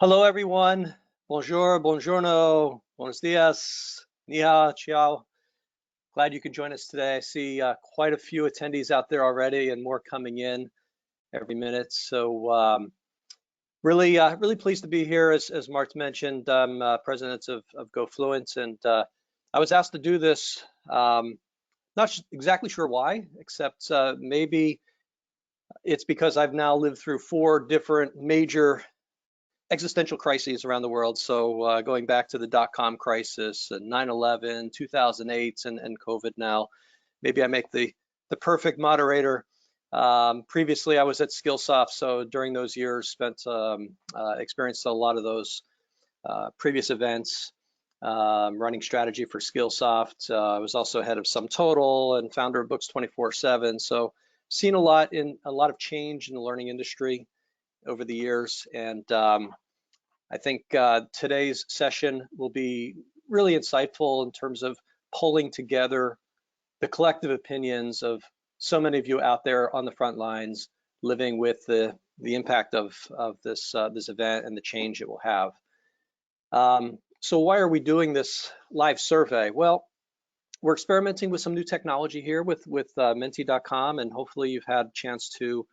Hello, everyone. Bonjour, buongiorno, buenos dias, ni hao, ciao. Glad you could join us today. I see quite a few attendees out there already and more coming in every minute. So really pleased to be here. As Mark mentioned, I'm president of goFLUENT, and I was asked to do this. Not exactly sure why, except maybe it's because I've now lived through 4 different major existential crises around the world. So going back to the dot-com crisis, 9/11, 2008, and COVID now, maybe I make the perfect moderator. Previously, I was at Skillsoft, so during those years, experienced a lot of those previous events, running strategy for Skillsoft. I was also head of SumTotal and founder of Books 24/7. So seen a lot of change in the learning industry over the years, and I think today's session will be really insightful in terms of pulling together the collective opinions of so many of you out there on the front lines, living with the impact of this event and the change it will have. So why are we doing this live survey? Well, we're experimenting with some new technology here with menti.com, and hopefully you've had a chance to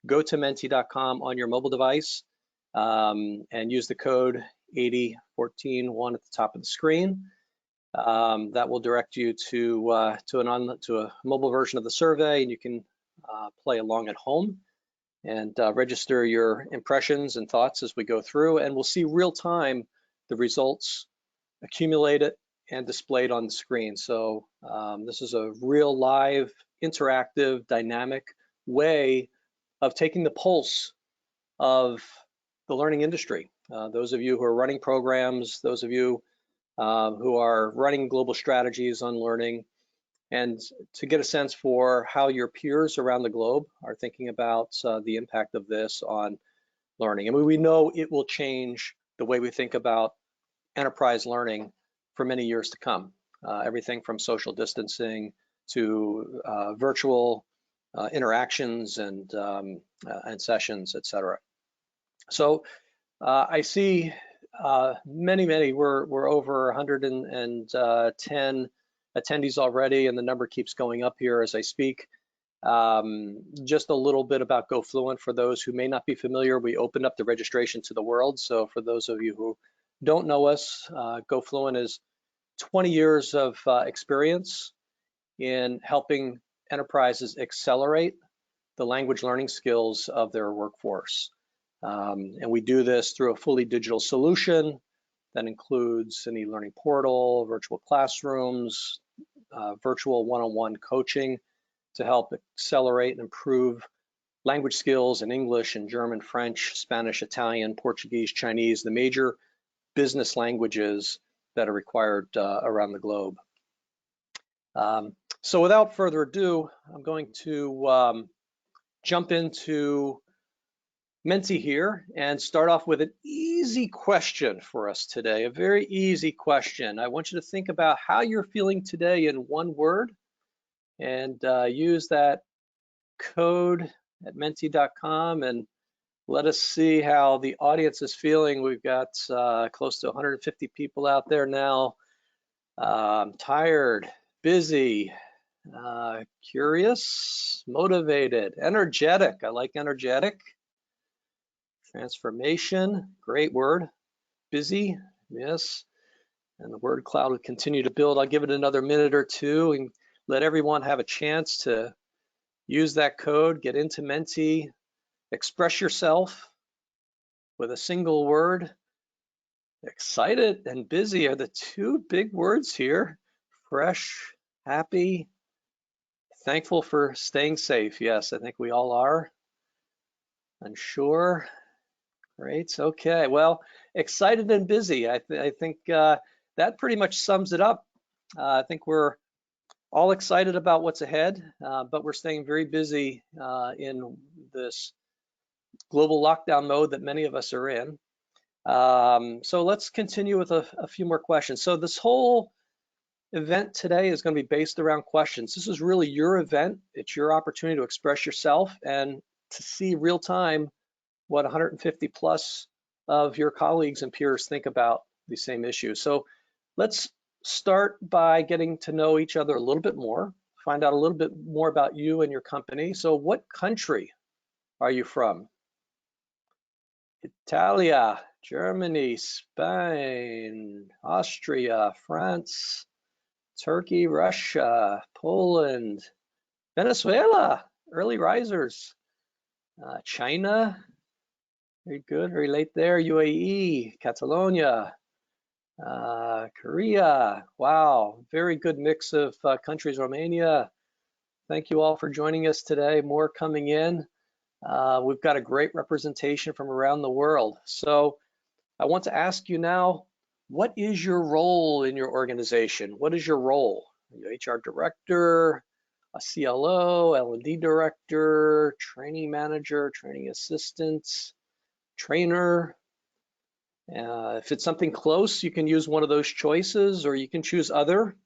go to menti.com on your mobile device and use the code 80141 at the top of the screen. That will direct you to a mobile version of the survey, and you can play along at home and register your impressions and thoughts as we go through, and we'll see real time the results accumulated and displayed on the screen. So this is a real live, interactive, dynamic way of taking the pulse of the learning industry. Those of you who are running programs, those of you who are running global strategies on learning, and to get a sense for how your peers around the globe are thinking about the impact of this on learning. And we know it will change the way we think about enterprise learning for many years to come. Everything from social distancing to virtual interactions and sessions, etc. So I see many. We're over 110 attendees already, and the number keeps going up here as I speak. Just a little bit about goFLUENT for those who may not be familiar. We opened up the registration to the world. So for those of you who don't know us, goFLUENT is 20 years of experience in helping enterprises accelerate the language learning skills of their workforce. And we do this through a fully digital solution that includes an e-learning portal, virtual classrooms, virtual one-on-one coaching to help accelerate and improve language skills in English and German, French, Spanish, Italian, Portuguese, Chinese, the major business languages that are required around the globe. So without further ado, I'm going to jump into Menti here and start off with an easy question for us today, a very easy question. I want you to think about how you're feeling today in one word and use that code at menti.com and let us see how the audience is feeling. We've got close to 150 people out there now. Tired, busy, curious, motivated, energetic. I like energetic. Transformation, great word. Busy, yes. And the word cloud will continue to build. I'll give it another minute or two and let everyone have a chance to use that code, get into Menti, express yourself with a single word. Excited and busy are the 2 big words here. Fresh, happy, thankful for staying safe. Yes, I think we all are. Unsure. Great. Okay. Well, excited and busy. I think that pretty much sums it up. I think we're all excited about what's ahead, but we're staying very busy in this global lockdown mode that many of us are in. So let's continue with a few more questions. So this whole event today is going to be based around questions. This is really your event. It's your opportunity to express yourself and to see real time what 150 plus of your colleagues and peers think about the same issues. So let's start by getting to know each other a little bit more, find out a little bit more about you and your company. So what country are you from? Italia, Germany, Spain, Austria, France, Turkey, Russia, Poland, Venezuela, early risers, China, very good, very late there, UAE, Catalonia, Korea, wow, very good mix of countries, Romania. Thank you all for joining us today, more coming in. We've got a great representation from around the world. So I want to ask you now, what is your role in your organization? What is your role? Are you HR director, a CLO, L&D director, training manager, training assistant, trainer? If it's something close, you can use one of those choices, or you can choose other.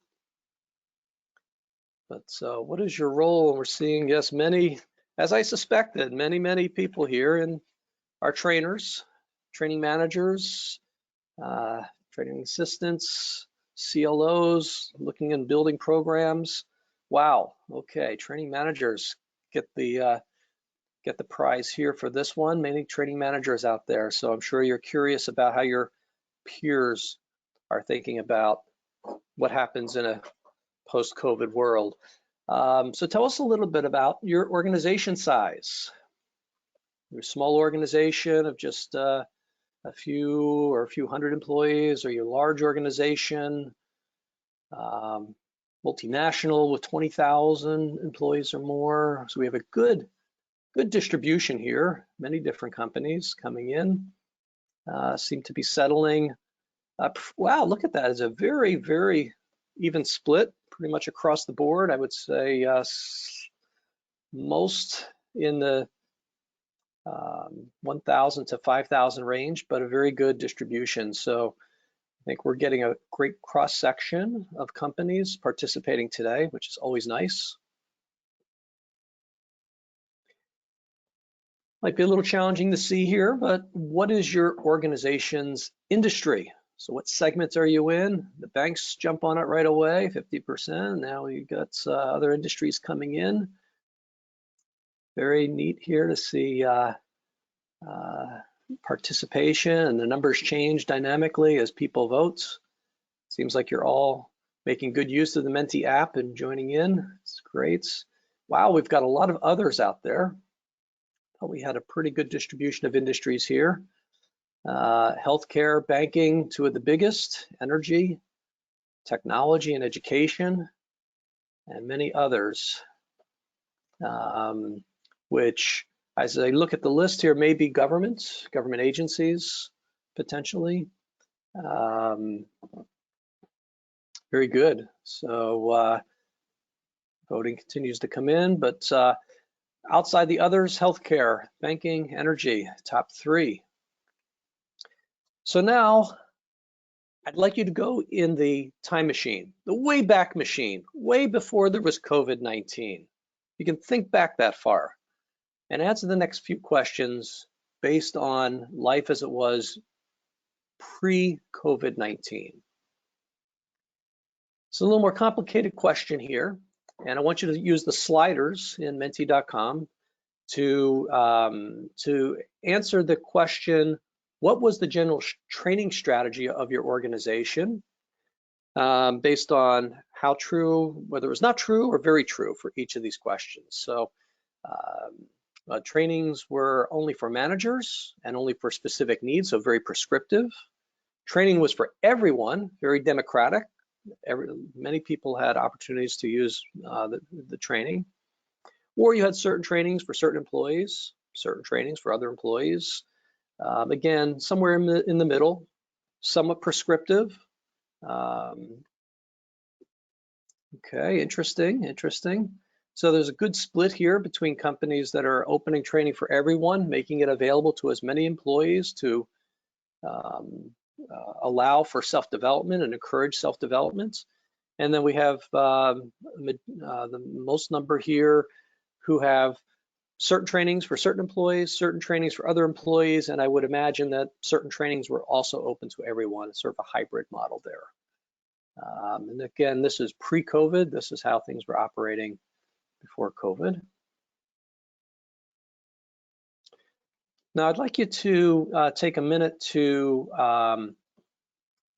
But what is your role? We're seeing, yes, many, as I suspected, many people here and are trainers, training managers, training assistants, CLOs, looking and building programs. Wow, okay, training managers get the prize here for this one. Many training managers out there, so I'm sure you're curious about how your peers are thinking about what happens in a post-COVID world. So tell us a little bit about your organization size. You're a small organization of just a few hundred employees, or your large organization, multinational with 20,000 employees or more. So we have a good distribution here. Many different companies coming in, seem to be settling. Wow, look at that. It's a very even split, pretty much across the board. I would say most in the 1,000 to 5,000 range, but a very good distribution. So I think we're getting a great cross section of companies participating today, which is always nice. Might be a little challenging to see here, but what is your organization's industry? So what segments are you in? The banks jump on it right away, 50%. Now you got other industries coming in. Very neat here to see participation, and the numbers change dynamically as people vote. Seems like you're all making good use of the Menti app and joining in. It's great. Wow, we've got a lot of others out there. But we had a pretty good distribution of industries here. Healthcare, banking, two of the biggest, energy, technology and education, and many others, which, as I look at the list here, may be government agencies, potentially. Very good. So voting continues to come in, but outside the others, healthcare, banking, energy, top three. So now I'd like you to go in the time machine, the way back machine, way before there was COVID-19. You can think back that far and answer the next few questions based on life as it was pre-COVID-19. It's a little more complicated question here, and I want you to use the sliders in menti.com to answer the question, what was the general training strategy of your organization, based on how true, whether it was not true or very true for each of these questions. So trainings were only for managers and only for specific needs, so very prescriptive. Training was for everyone, very democratic. Many people had opportunities to use the training. Or you had certain trainings for certain employees, certain trainings for other employees. Again, somewhere in the middle, somewhat prescriptive. Okay, interesting. So there's a good split here between companies that are opening training for everyone, making it available to as many employees to allow for self-development and encourage self-development. And then we have the most number here who have certain trainings for certain employees, certain trainings for other employees, and I would imagine that certain trainings were also open to everyone. It's sort of a hybrid model there. And again, this is pre-COVID. This is how things were operating before COVID. Now, I'd like you to take a minute to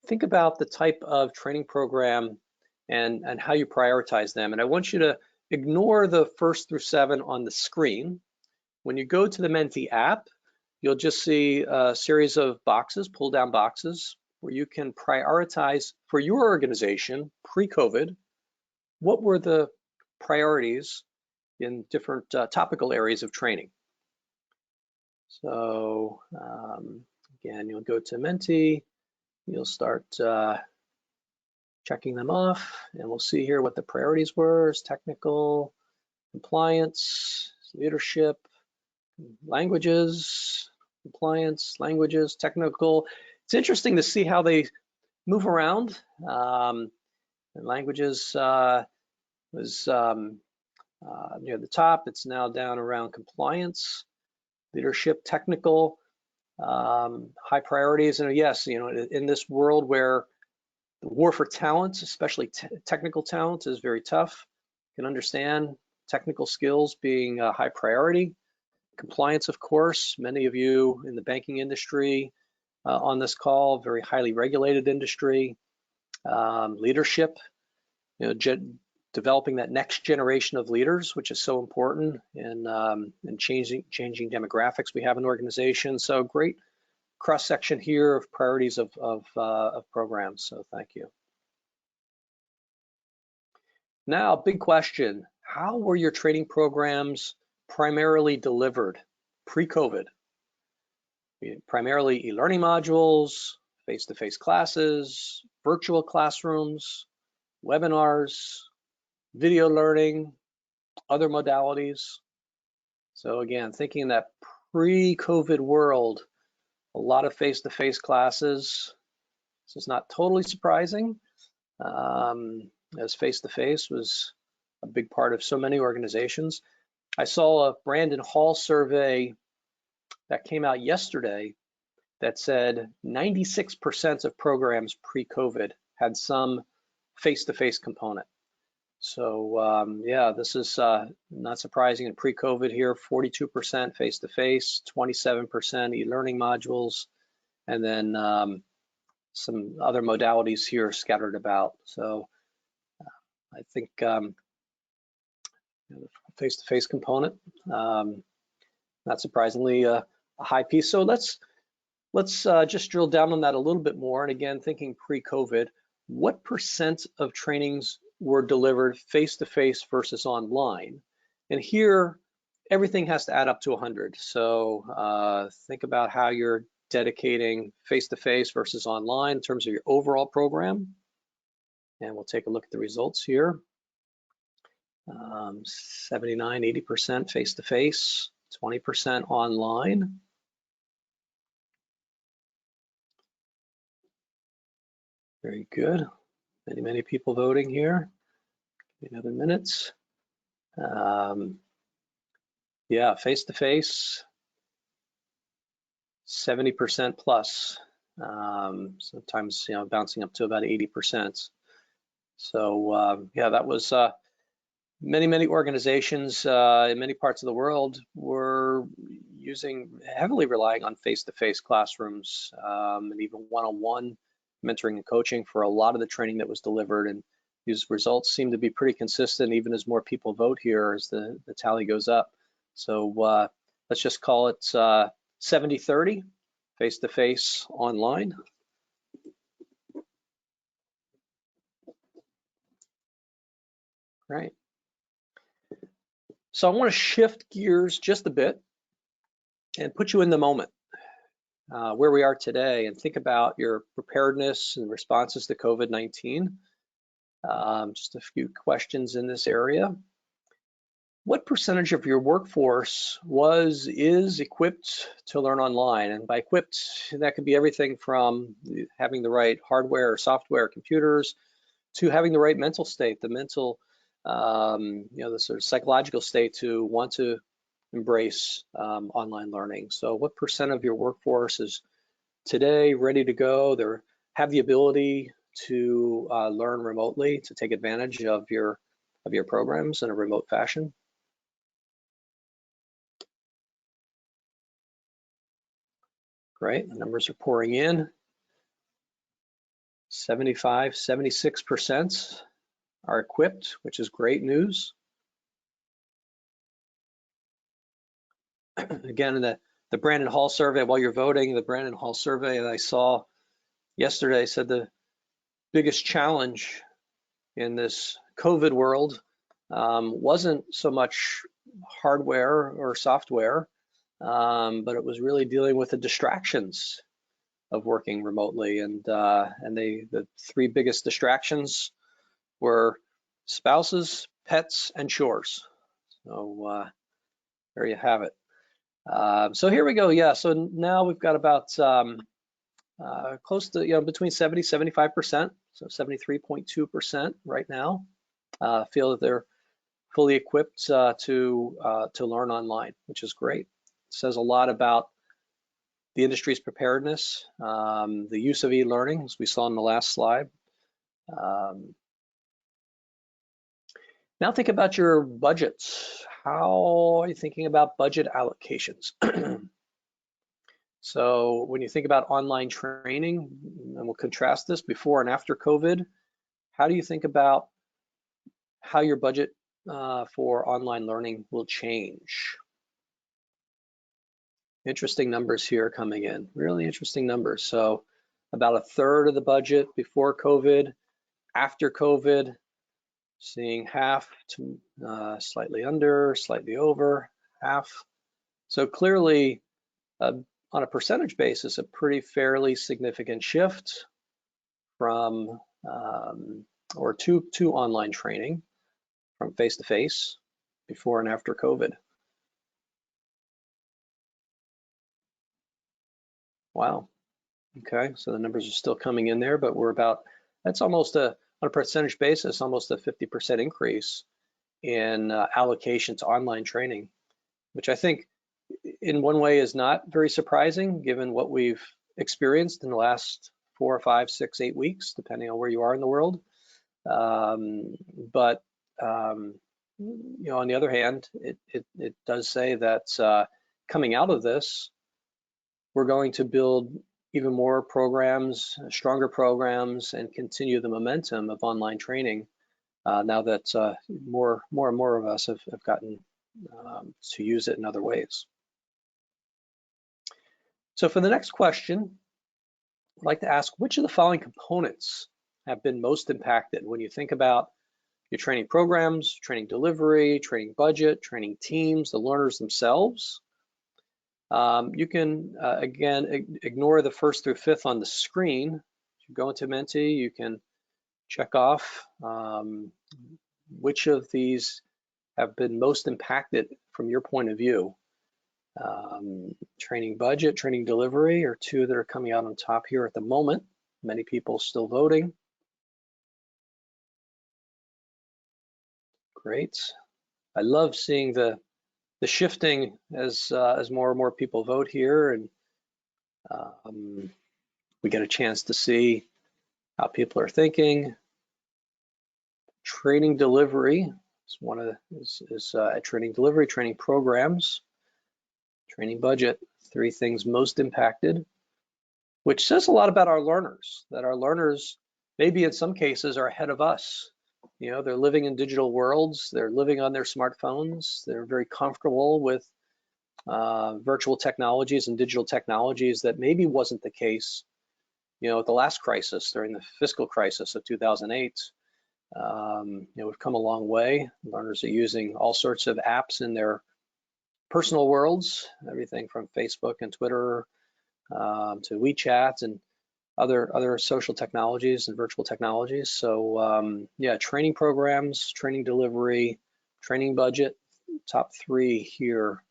think about the type of training program and how you prioritize them. And I want you to ignore the 1st through 7 on the screen. When you go to the Menti app, you'll just see a series of boxes, pull-down boxes, where you can prioritize for your organization pre-COVID. What were the priorities in different topical areas of training? So again, you'll go to Menti, you'll start checking them off, and we'll see here what the priorities were: technical, compliance, leadership, languages, compliance, languages, technical. It's interesting to see how they move around. And languages was near the top. It's now down around compliance, leadership, technical, high priorities. And yes, you know, in this world where the war for talent, especially technical talent, is very tough, you can understand technical skills being a high priority. Compliance, of course, many of you in the banking industry on this call, very highly regulated industry. Leadership, you know, developing that next generation of leaders, which is so important in changing demographics we have in organizations. So great cross section here of priorities of programs. So thank you. Now, big question: how were your training programs primarily delivered pre-COVID? Primarily e-learning modules, face-to-face classes, virtual classrooms, webinars, video learning, other modalities. So again, thinking in that pre-COVID world, a lot of face-to-face classes. This is not totally surprising, as face-to-face was a big part of so many organizations. I saw a Brandon Hall survey that came out yesterday that said 96% of programs pre-COVID had some face-to-face component. So yeah, this is not surprising in pre-COVID here. 42% face-to-face, 27% e-learning modules, and then some other modalities here scattered about. So I think face-to-face component, not surprisingly, a high piece. So let's just drill down on that a little bit more. And again, thinking pre-COVID, what percent of trainings were delivered face-to-face versus online? And here, everything has to add up to 100. So think about how you're dedicating face-to-face versus online in terms of your overall program. And we'll take a look at the results here. 79, 80% face-to-face, 20% online. Very good. Many people voting here. Another minutes. Yeah, face-to-face, 70% plus. Sometimes, you know, bouncing up to about 80%. So yeah, that was many organizations in many parts of the world were heavily relying on face-to-face classrooms and even one-on-one mentoring and coaching for a lot of the training that was delivered. And these results seem to be pretty consistent even as more people vote here as the tally goes up. So let's just call it 70-30, face-to-face, online. Right. So I want to shift gears just a bit and put you in the moment where we are today and think about your preparedness and responses to COVID-19. Just a few questions in this area. What percentage of your workforce is equipped to learn online? And by equipped, that could be everything from having the right hardware or software, computers, to having the right mental state, the mental, you know, the sort of psychological state to want to embrace online learning. So what percent of your workforce is today ready to go? They have the ability to learn remotely, to take advantage of your programs in a remote fashion? Great, the numbers are pouring in. 75, 76% are equipped, which is great news. Again, in the Brandon Hall survey, while you're voting, the Brandon Hall survey that I saw yesterday said the biggest challenge in this COVID world wasn't so much hardware or software, but it was really dealing with the distractions of working remotely. And the three biggest distractions were spouses, pets, and chores. So there you have it. So here we go. Yeah, so now we've got about close to, between 70, 75%, so 73.2% right now feel that they're fully equipped to learn online, which is great. It says a lot about the industry's preparedness, the use of e-learning, as we saw in the last slide. Now think about your budgets. How are you thinking about budget allocations? So when you think about online training, and we'll contrast this before and after COVID, how do you think about how your budget for online learning will change? Interesting numbers here coming in, really interesting numbers. So about a third of the budget before COVID, after COVID, seeing half to slightly under, slightly over, half. So clearly, on a percentage basis, a pretty fairly significant shift from or to online training, from face-to-face before and after COVID. Wow. Okay, so the numbers are still coming in there, but we're about, that's almost on a percentage basis, almost a 50% increase in allocation to online training, which I think in one way is not very surprising given what we've experienced in the last 4 or 5, 6, 8 weeks, depending on where you are in the world. But on the other hand, it does say that coming out of this, we're going to build even more programs, stronger programs, and continue the momentum of online training now that more and more of us have gotten to use it in other ways. So for the next question, I'd like to ask, which of the following components have been most impacted when you think about your training programs, training delivery, training budget, training teams, the learners themselves? You can, again, ignore the first through fifth on the screen. If you go into Menti, you can check off which of these have been most impacted from your point of view. Training budget, training delivery are two that are coming out on top here at the moment. Many people still voting. Great. I love seeing the shifting as more and more people vote here, and we get a chance to see how people are thinking. Training delivery is one of training delivery, training programs, training budget, three things most impacted, which says a lot about our learners, that our learners maybe in some cases are ahead of us. They're living in digital worlds, they're living on their smartphones, they're very comfortable with virtual technologies and digital technologies that maybe wasn't the case, at the last crisis, during the fiscal crisis of 2008. We've come a long way. Learners are using all sorts of apps in their personal worlds, everything from Facebook and Twitter to WeChat and other social technologies and virtual technologies. So yeah, training programs, training delivery, training budget, top three here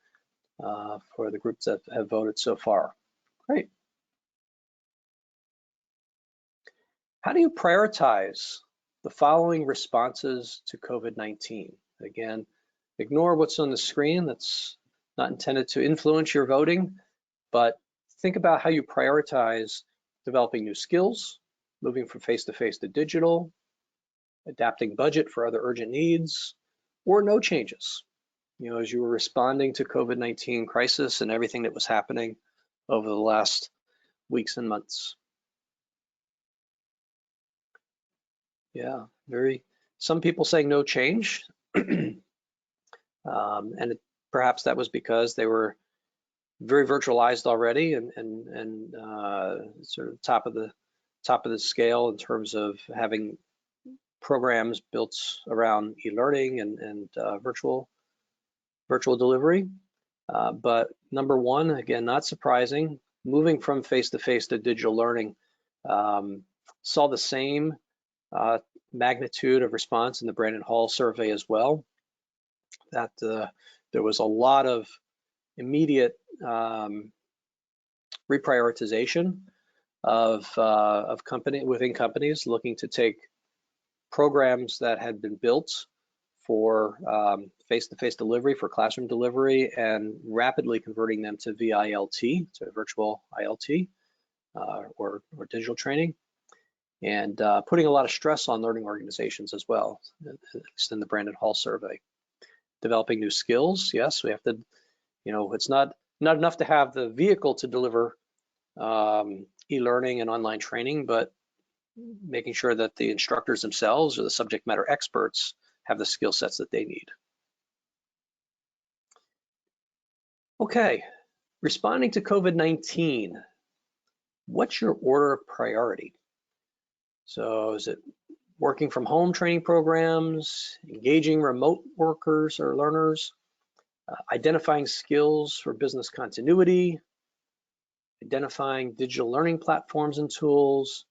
for the groups that have voted so far. Great. How do you prioritize the following responses to COVID-19? Again, ignore what's on the screen. That's not intended to influence your voting, but think about how you prioritize developing new skills, moving from face-to-face to digital, adapting budget for other urgent needs, or no changes. As you were responding to COVID-19 crisis and everything that was happening over the last weeks and months. Yeah, some people saying no change. Perhaps that was because they were very virtualized already and sort of top of the scale in terms of having programs built around e-learning and virtual delivery. But number one, again, not surprising, moving from face-to-face to digital learning, saw the same magnitude of response in the Brandon Hall survey as well, that there was a lot of immediate reprioritization of within companies looking to take programs that had been built for face-to-face delivery, for classroom delivery, and rapidly converting them to VILT, to virtual ILT, or digital training, and putting a lot of stress on learning organizations as well, at least in the Brandon Hall survey. Developing new skills, yes, we have to, it's not enough to have the vehicle to deliver e-learning and online training, but making sure that the instructors themselves or the subject matter experts have the skill sets that they need. Okay, responding to COVID-19, what's your order of priority? So is it working from home training programs, engaging remote workers or learners, identifying skills for business continuity, identifying digital learning platforms and tools?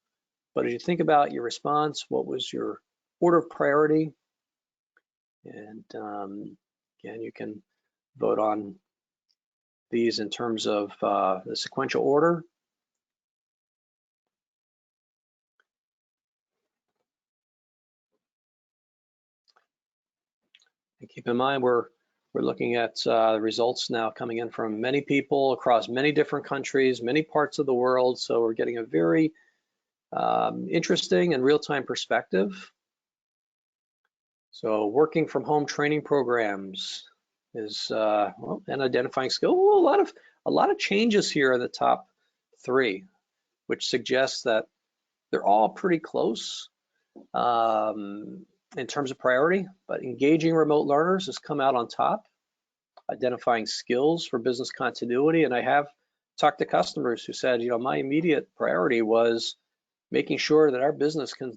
But as you think about your response, what was your order of priority? And again, you can vote on these in terms of the sequential order. And keep in mind, we're looking at the results now coming in from many people across many different countries, many parts of the world. So we're getting a very interesting and real-time perspective. So working from home training programs is and identifying skill. Well, a lot of changes here in the top three, which suggests that they're all pretty close in terms of priority, but engaging remote learners has come out on top. Identifying skills for business continuity, and I have talked to customers who said, my immediate priority was making sure that our business can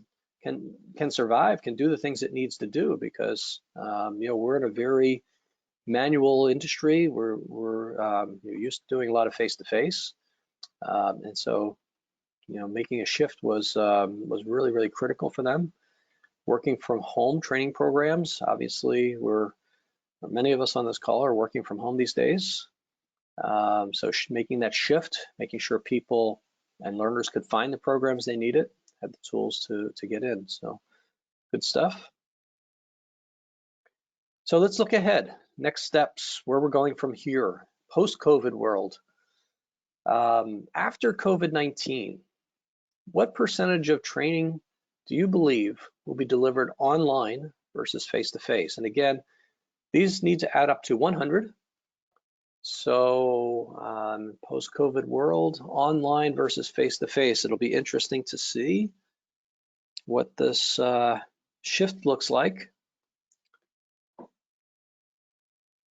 survive, can do the things it needs to do, because we're in a very manual industry. We're used to doing a lot of face-to-face, and so making a shift was really, really critical for them. Working from home training programs, obviously, many of us on this call are working from home these days. So making that shift, making sure people and learners could find the programs they needed, had the tools to get in. So good stuff. So let's look ahead. Next steps, where we're going from here, post-COVID world. After COVID-19, what percentage of training do you believe will be delivered online versus face-to-face? And again, these need to add up to 100. So post-COVID world, online versus face-to-face. It'll be interesting to see what this shift looks like.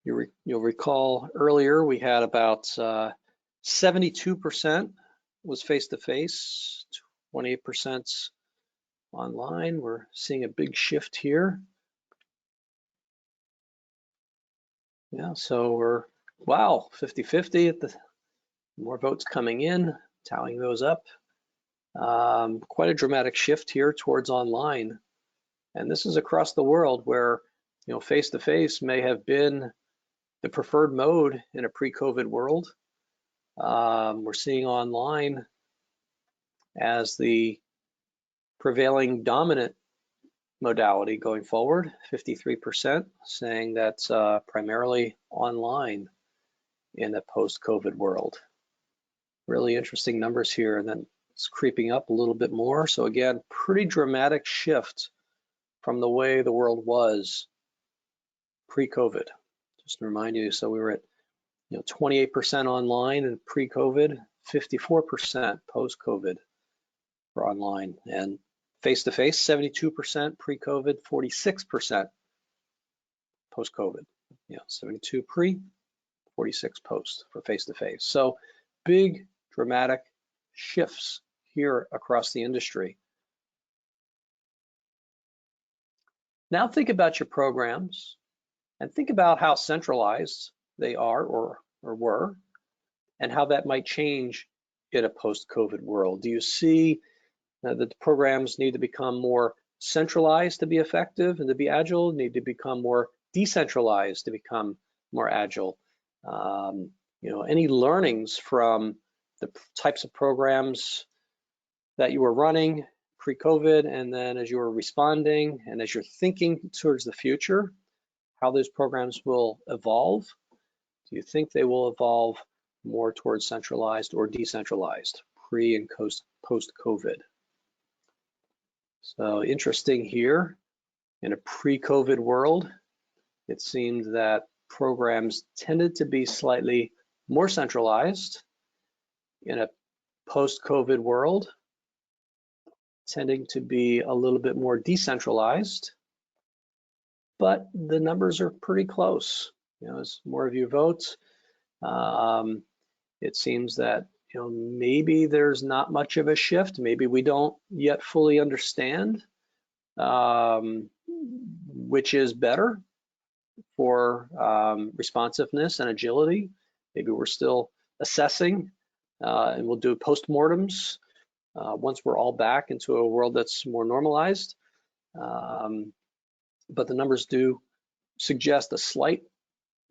You'll recall earlier we had about 72% was face-to-face, 28% online. We're seeing a big shift here. Yeah, so we're, wow, 50-50, more votes coming in, tallying those up. Quite a dramatic shift here towards online. And this is across the world where, face-to-face may have been the preferred mode in a pre-COVID world. We're seeing online as the prevailing dominant modality going forward, 53% saying that's primarily online. in a post-COVID world. Really interesting numbers here, and then it's creeping up a little bit more. So again, pretty dramatic shift from the way the world was pre-COVID. Just to remind you, so we were at 28% online in pre-COVID, 54% post-COVID for online, and face-to-face 72% pre-COVID, 46% post-COVID. 72 pre, 46 post for face-to-face. So big dramatic shifts here across the industry. Now think about your programs and think about how centralized they are or were, and how that might change in a post-COVID world. Do you see that the programs need to become more centralized to be effective and to be agile, need to become more decentralized to become more agile? Any learnings from the types of programs that you were running pre-COVID, and then as you were responding and as you're thinking towards the future, how those programs will evolve? Do you think they will evolve more towards centralized or decentralized pre and post-COVID? So interesting here, in a pre-COVID world, it seemed that programs tended to be slightly more centralized. In a post-COVID world, tending to be a little bit more decentralized, but the numbers are pretty close. As more of you vote, it seems that maybe there's not much of a shift. Maybe we don't yet fully understand which is better for responsiveness and agility. Maybe we're still assessing, and we'll do postmortems once we're all back into a world that's more normalized. But the numbers do suggest a slight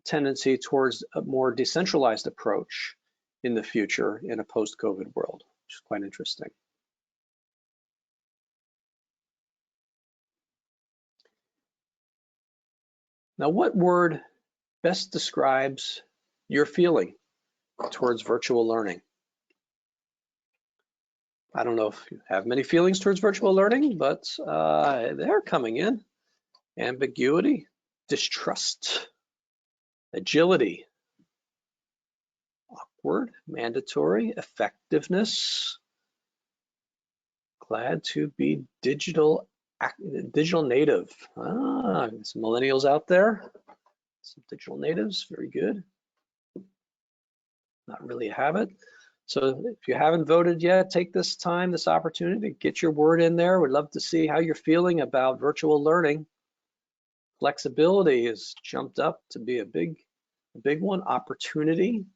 tendency towards a more decentralized approach in the future in a post-COVID world, which is quite interesting. Now, what word best describes your feeling towards virtual learning? I don't know if you have many feelings towards virtual learning, but they're coming in. Ambiguity, distrust, agility, awkward, mandatory, effectiveness, glad to be digital native. Some millennials out there, some digital natives, very good. Not really a habit. So if you haven't voted yet, take this time, this opportunity to get your word in there. We'd love to see how you're feeling about virtual learning. Flexibility has jumped up to be a big one. Opportunity,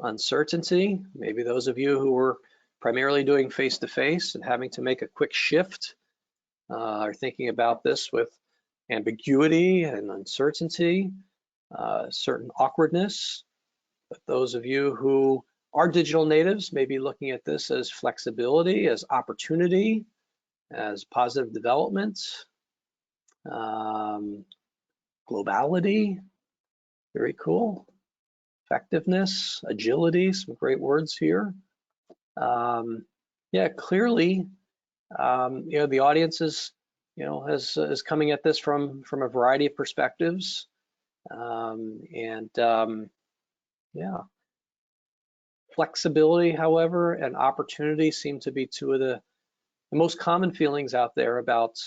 uncertainty. Maybe those of you who were primarily doing face-to-face and having to make a quick shift are thinking about this with ambiguity and uncertainty, certain awkwardness. But those of you who are digital natives may be looking at this as flexibility, as opportunity, as positive development. Globality, very cool. Effectiveness, agility, some great words here. Yeah, clearly, the audience is, is coming at this from a variety of perspectives, yeah. Flexibility, however, and opportunity seem to be two of the most common feelings out there about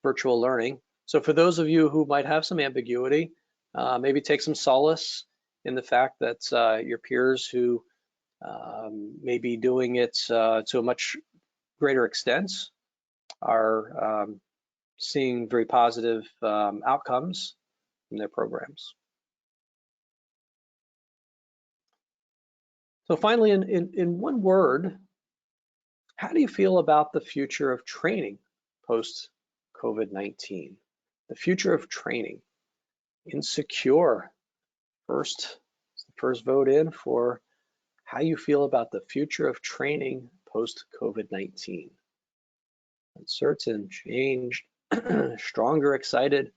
virtual learning. So for those of you who might have some ambiguity, maybe take some solace in the fact that your peers who may be doing it to a much greater extent are seeing very positive outcomes from their programs. So finally, in one word, how do you feel about the future of training post-COVID-19? The future of training. Insecure. First vote in for how you feel about the future of training post-COVID-19. Uncertain, changed, stronger, excited.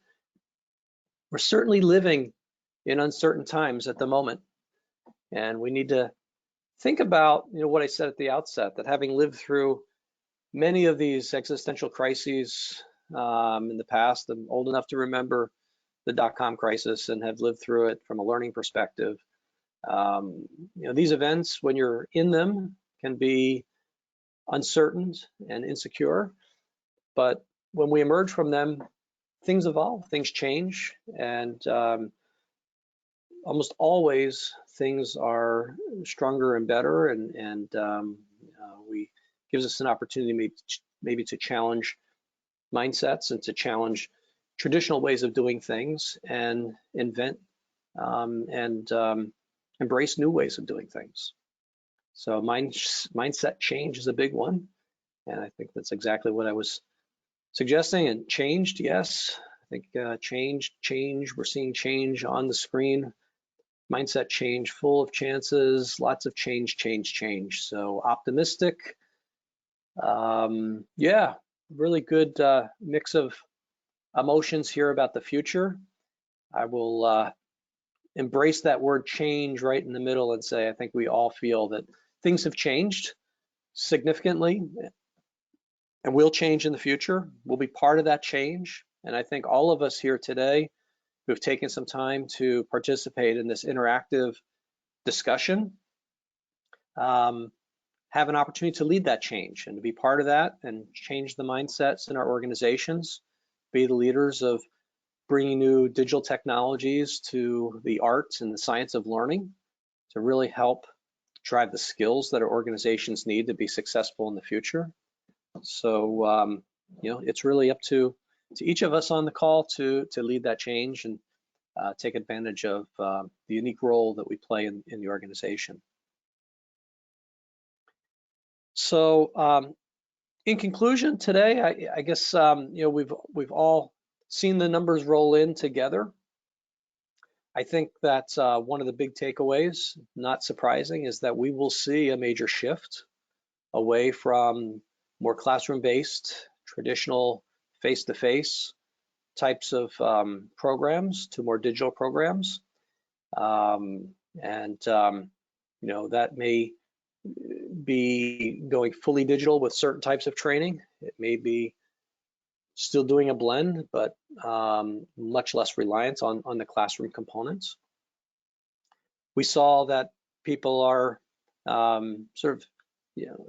We're certainly living in uncertain times at the moment. And we need to think about, what I said at the outset, that having lived through many of these existential crises in the past, I'm old enough to remember the dot-com crisis and have lived through it from a learning perspective. These events, when you're in them, can be uncertain and insecure, but when we emerge from them, things evolve, things change, and almost always things are stronger and better, and we gives us an opportunity maybe to challenge mindsets and to challenge traditional ways of doing things and invent and embrace new ways of doing things. So mindset change is a big one, and I think that's exactly what I was suggesting. And changed, yes, I think change. We're seeing change on the screen. Mindset change, full of chances, lots of change. So optimistic. Yeah, really good mix of emotions here about the future. I will embrace that word change right in the middle and say I think we all feel that things have changed significantly and will change in the future. We'll be part of that change. And I think all of us here today who have taken some time to participate in this interactive discussion have an opportunity to lead that change and to be part of that and change the mindsets in our organizations, be the leaders of bringing new digital technologies to the arts and the science of learning to really help drive the skills that our organizations need to be successful in the future. So, it's really up to each of us on the call to lead that change and take advantage of the unique role that we play in the organization. So, in conclusion, today, I guess we've all seen the numbers roll in together. I think that one of the big takeaways, not surprising, is that we will see a major shift away from more classroom-based, traditional face-to-face types of programs to more digital programs. That may be going fully digital with certain types of training. It may be still doing a blend, but much less reliance on the classroom components. We saw that people are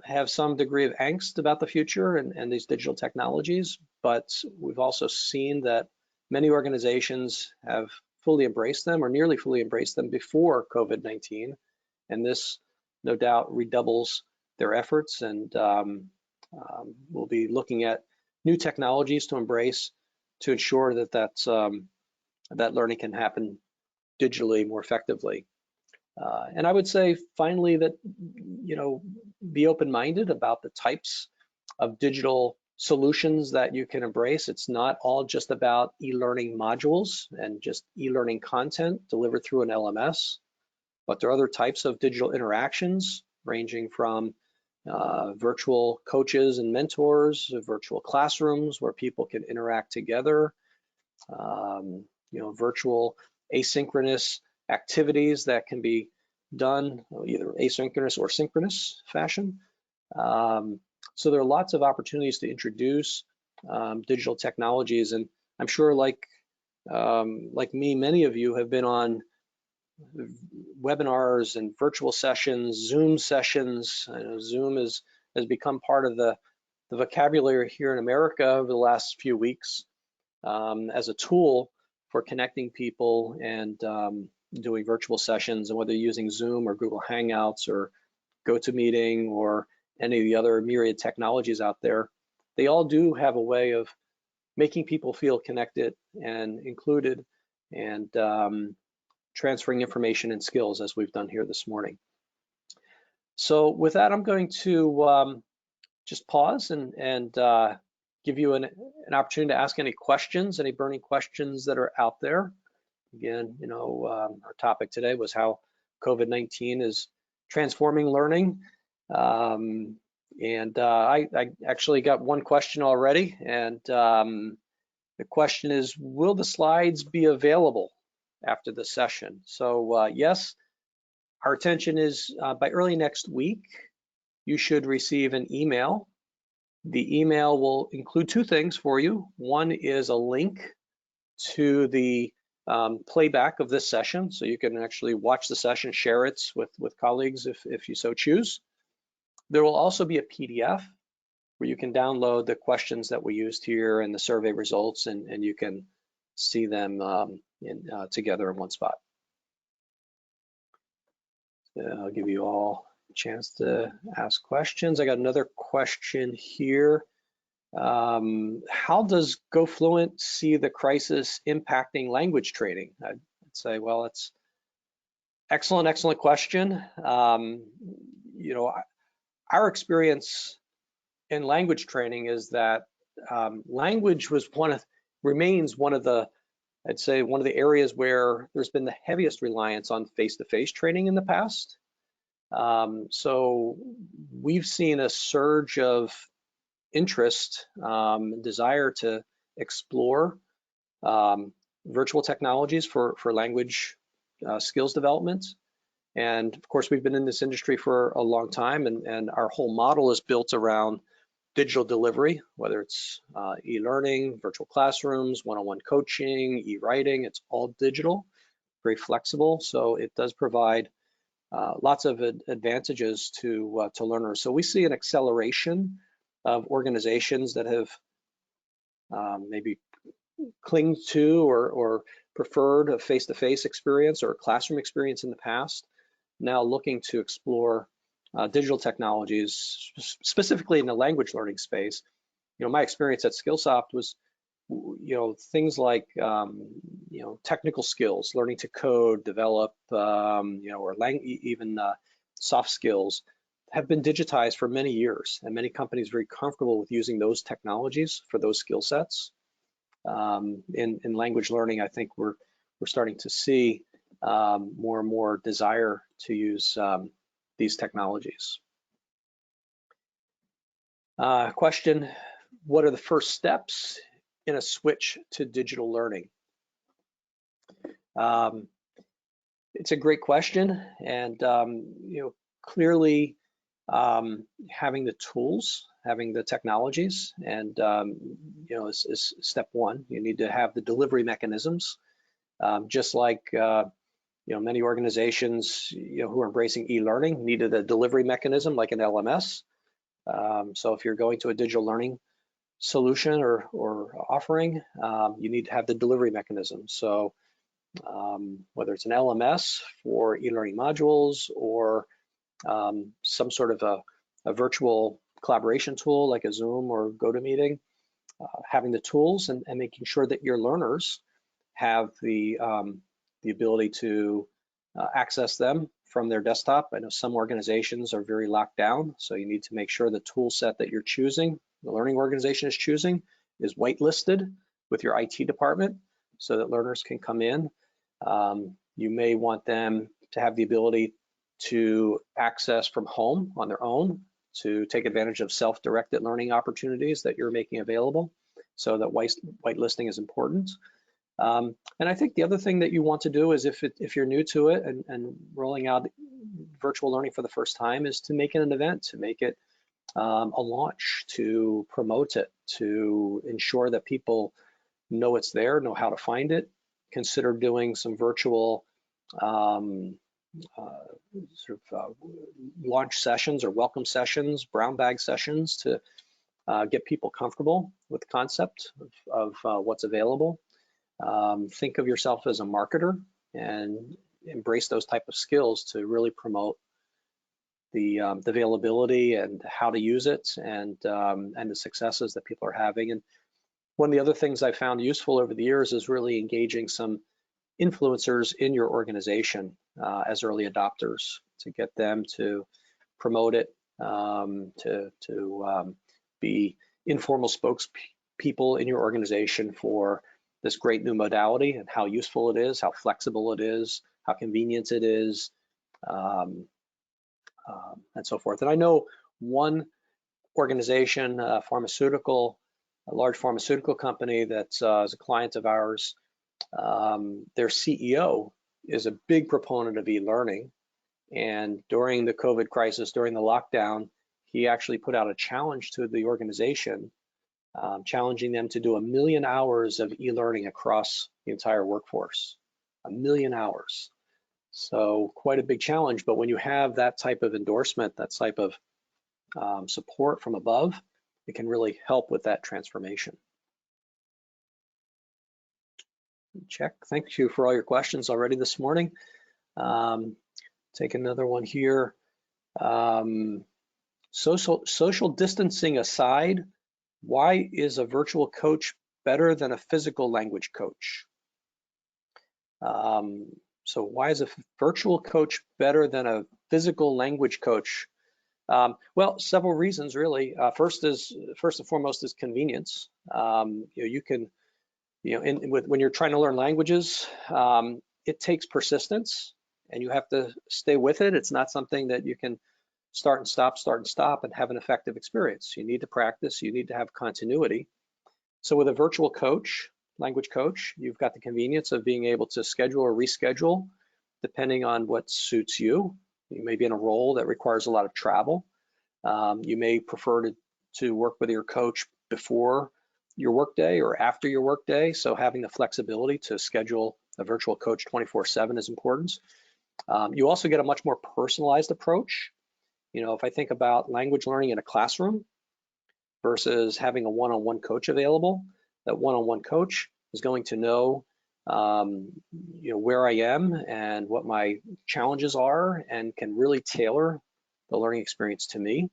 have some degree of angst about the future and these digital technologies, but we've also seen that many organizations have fully embraced them or nearly fully embraced them before COVID-19, and this no doubt redoubles their efforts, and we'll be looking at new technologies to embrace to ensure that that learning can happen digitally more effectively. And I would say finally that be open-minded about the types of digital solutions that you can embrace. It's not all just about e-learning modules and just e-learning content delivered through an LMS, but there are other types of digital interactions ranging from virtual coaches and mentors, virtual classrooms where people can interact together, virtual asynchronous activities that can be done either asynchronous or synchronous fashion. So there are lots of opportunities to introduce digital technologies, and I'm sure like me, many of you have been on webinars and virtual sessions, Zoom sessions. I know Zoom has become part of the vocabulary here in America over the last few weeks as a tool for connecting people and doing virtual sessions, and whether you're using Zoom or Google Hangouts or GoToMeeting or any of the other myriad technologies out there, they all do have a way of making people feel connected and included and transferring information and skills, as we've done here this morning. So with that, I'm going to just pause and give you an opportunity to ask any questions, any burning questions that are out there. Again, our topic today was how COVID-19 is transforming learning. I actually got one question already, and the question is, will the slides be available after the session. So yes, our intention is by early next week, you should receive an email. The email will include two things for you. One is a link to the playback of this session, so you can actually watch the session, share it with colleagues if you so choose. There will also be a PDF where you can download the questions that we used here and the survey results, and you can see them together in one spot. So I'll give you all a chance to ask questions. I got another question here. How does goFLUENT see the crisis impacting language training? I'd say, well, it's excellent question. You know, our experience in language training is that language remains one of the, I'd say, one of the areas where there's been the heaviest reliance on face-to-face training in the past. So we've seen a surge of interest, desire to explore virtual technologies for language skills development. And of course, we've been in this industry for a long time, and our whole model is built around digital delivery, whether it's e-learning, virtual classrooms, one-on-one coaching, e-writing. It's all digital, very flexible. So it does provide lots of advantages to learners. So we see an acceleration of organizations that have maybe clinged to or preferred a face-to-face experience or a classroom experience in the past, now looking to explore digital technologies, specifically in the language learning space. You know, my experience at Skillsoft was, you know, things like, you know, technical skills, learning to code, develop, you know, or even soft skills have been digitized for many years, and many companies are very comfortable with using those technologies for those skill sets. In language learning, I think we're starting to see more and more desire to use these technologies. Question, what are the first steps in a switch to digital learning? It's a great question, and you know, clearly having the tools, having the technologies, and you know, is step one. You need to have the delivery mechanisms, just like you know, many organizations, you know, who are embracing e-learning needed a delivery mechanism like an LMS. So if you're going to a digital learning solution or offering, you need to have the delivery mechanism. So whether it's an LMS for e-learning modules or some sort of a virtual collaboration tool like a Zoom or GoToMeeting, having the tools and making sure that your learners have the ability to access them from their desktop. I know some organizations are very locked down, so you need to make sure the tool set that you're choosing, the learning organization is choosing, is whitelisted with your IT department so that learners can come in. You may want them to have the ability to access from home on their own to take advantage of self-directed learning opportunities that you're making available. So that whitelisting is important. And I think the other thing that you want to do is if you're new to it and rolling out virtual learning for the first time, is to make it an event, to make it a launch, to promote it, to ensure that people know it's there, know how to find it. Consider doing some virtual launch sessions or welcome sessions, brown bag sessions to get people comfortable with the concept of what's available. Think of yourself as a marketer and embrace those type of skills to really promote the availability and how to use it and the successes that people are having. And one of the other things I found useful over the years is really engaging some influencers in your organization as early adopters to get them to promote it, to be informal spokespeople in your organization for this great new modality and how useful it is, how flexible it is, how convenient it is, and so forth. And I know one organization, a large pharmaceutical company that is a client of ours, Their CEO is a big proponent of e-learning, and during the COVID crisis, during the lockdown, he actually put out a challenge to the organization, challenging them to do 1 million hours of e-learning across the entire workforce. 1 million hours. So quite a big challenge, but when you have that type of endorsement, that type of support from above, it can really help with that transformation. Check. Thank you for all your questions already this morning. Take another one here. Social distancing aside, why is a virtual coach better than a physical language coach? So why is a virtual coach better than a physical language coach? Well, several reasons really. First and foremost is convenience. You can, when you're trying to learn languages, it takes persistence, and you have to stay with it. It's not something that you can start and stop and have an effective experience. You need to practice. You need to have continuity. So with a virtual coach, language coach, you've got the convenience of being able to schedule or reschedule depending on what suits you. You may be in a role that requires a lot of travel. You may prefer to work with your coach before your workday or after your workday. So having the flexibility to schedule a virtual coach 24/7 is important. You also get a much more personalized approach. If I think about language learning in a classroom versus having a one-on-one coach available, that one-on-one coach is going to know, where I am and what my challenges are, and can really tailor the learning experience to me.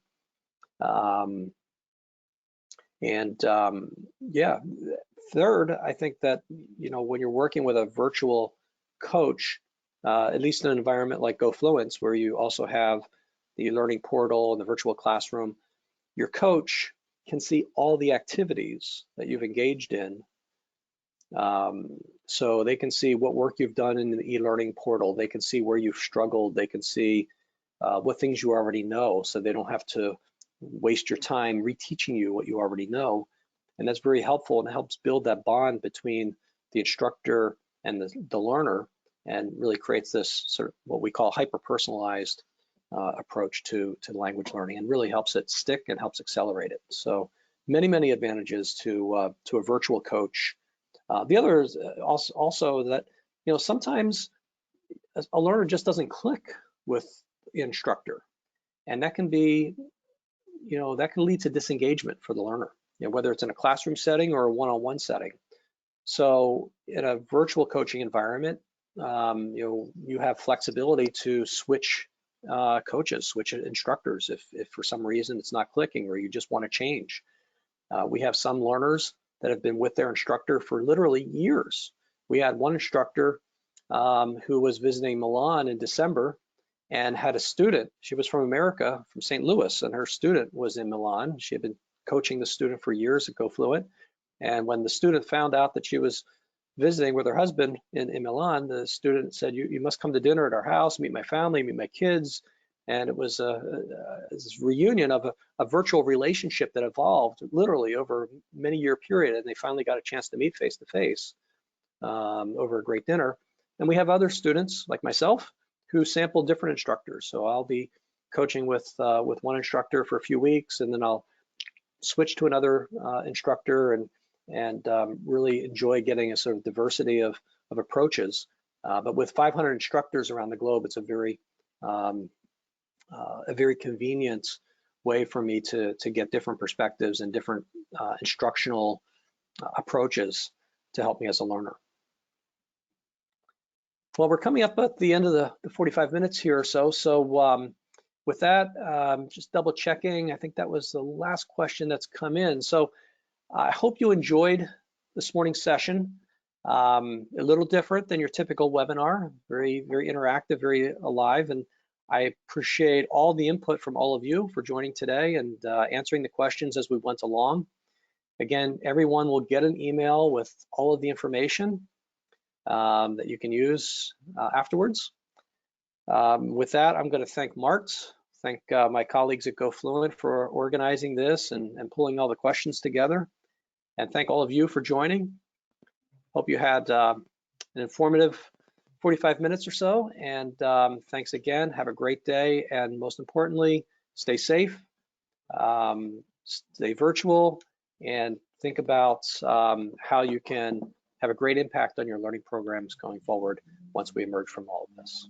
Yeah, third, I think that, when you're working with a virtual coach, at least in an environment like goFLUENT, where you also have the learning portal and the virtual classroom, your coach can see all the activities that you've engaged in. So they can see what work you've done in the e-learning portal. They can see where you've struggled. They can see what things you already know, so they don't have to waste your time reteaching you what you already know. And that's very helpful, and it helps build that bond between the instructor and the learner, and really creates this sort of what we call hyper-personalized approach to language learning, and really helps it stick and helps accelerate it. So many advantages to a virtual coach. The other is also that sometimes a learner just doesn't click with the instructor, and that can be that can lead to disengagement for the learner, whether it's in a classroom setting or a one-on-one setting. So in a virtual coaching environment, you have flexibility to switch coaches, switch instructors if for some reason it's not clicking or you just want to change. We have some learners that have been with their instructor for literally years. We had one instructor who was visiting Milan in December and had a student. She was from America, from St. Louis, and her student was in Milan. She had been coaching the student for years at goFLUENT. And when the student found out that she was visiting with her husband in Milan, the student said, you must come to dinner at our house, meet my family, meet my kids. And it was this reunion of a virtual relationship that evolved literally over a many-year period. And they finally got a chance to meet face-to-face over a great dinner. And we have other students like myself who sample different instructors. So I'll be coaching with one instructor for a few weeks, and then I'll switch to another instructor and really enjoy getting a sort of diversity of approaches. But with 500 instructors around the globe, it's a very convenient way for me to get different perspectives and different instructional approaches to help me as a learner. Well, we're coming up at the end of the 45 minutes here or so. So with that, just double checking, I think that was the last question that's come in. So I hope you enjoyed this morning's session. A little different than your typical webinar, very interactive, very alive, and I appreciate all the input from all of you for joining today and answering the questions as we went along. Again, everyone will get an email with all of the information that you can use afterwards. With that, I'm going to thank Mart, thank my colleagues at goFLUENT for organizing this and pulling all the questions together, and thank all of you for joining. Hope you had an informative 45 minutes or so. And thanks again. Have a great day. And most importantly, stay safe, stay virtual, and think about how you can have a great impact on your learning programs going forward once we emerge from all of this.